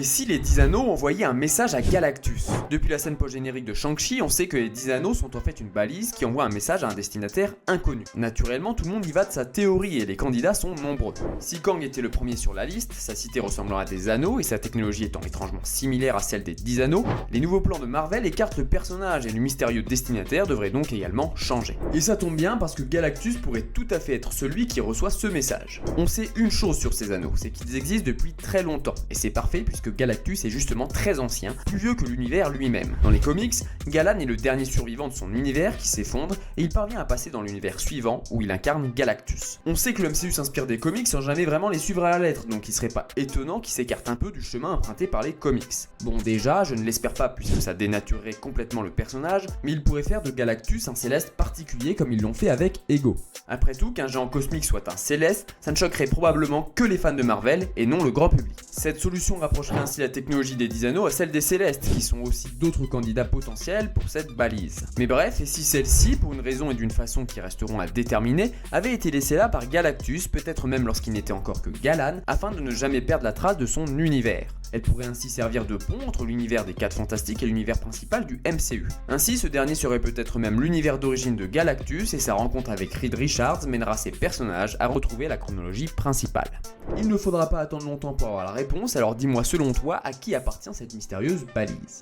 Et si les 10 anneaux envoyaient un message à Galactus? Depuis la scène post-générique de Shang-Chi, on sait que les 10 anneaux sont en fait une balise qui envoie un message à un destinataire inconnu. Naturellement, tout le monde y va de sa théorie et les candidats sont nombreux. Si Kang était le premier sur la liste, sa cité ressemblant à des anneaux et sa technologie étant étrangement similaire à celle des 10 anneaux, les nouveaux plans de Marvel écartent le personnage et le mystérieux destinataire devrait donc également changer. Et ça tombe bien parce que Galactus pourrait tout à fait être celui qui reçoit ce message. On sait une chose sur ces anneaux, c'est qu'ils existent depuis très longtemps, et c'est parfait puisque Galactus est justement très ancien, plus vieux que l'univers lui-même. Dans les comics, Galan est le dernier survivant de son univers qui s'effondre et il parvient à passer dans l'univers suivant où il incarne Galactus. On sait que le MCU s'inspire des comics sans jamais vraiment les suivre à la lettre, donc il serait pas étonnant qu'il s'écarte un peu du chemin emprunté par les comics. Bon déjà, je ne l'espère pas puisque ça dénaturerait complètement le personnage, mais il pourrait faire de Galactus un céleste particulier comme ils l'ont fait avec Ego. Après tout, qu'un géant cosmique soit un céleste, ça ne choquerait probablement que les fans de Marvel et non le grand public. Cette solution rapprocherait ainsi la technologie des 10 anneaux à celle des célestes, qui sont aussi d'autres candidats potentiels pour cette balise. Mais bref, et si celle-ci, pour une raison et d'une façon qui resteront à déterminer, avait été laissée là par Galactus, peut-être même lorsqu'il n'était encore que Galan, afin de ne jamais perdre la trace de son univers. Elle pourrait ainsi servir de pont entre l'univers des 4 Fantastiques et l'univers principal du MCU. Ainsi, ce dernier serait peut-être même l'univers d'origine de Galactus et sa rencontre avec Reed Richards mènera ses personnages à retrouver la chronologie principale. Il ne faudra pas attendre longtemps pour avoir la réponse, alors dis-moi selon toi à qui appartient cette mystérieuse balise.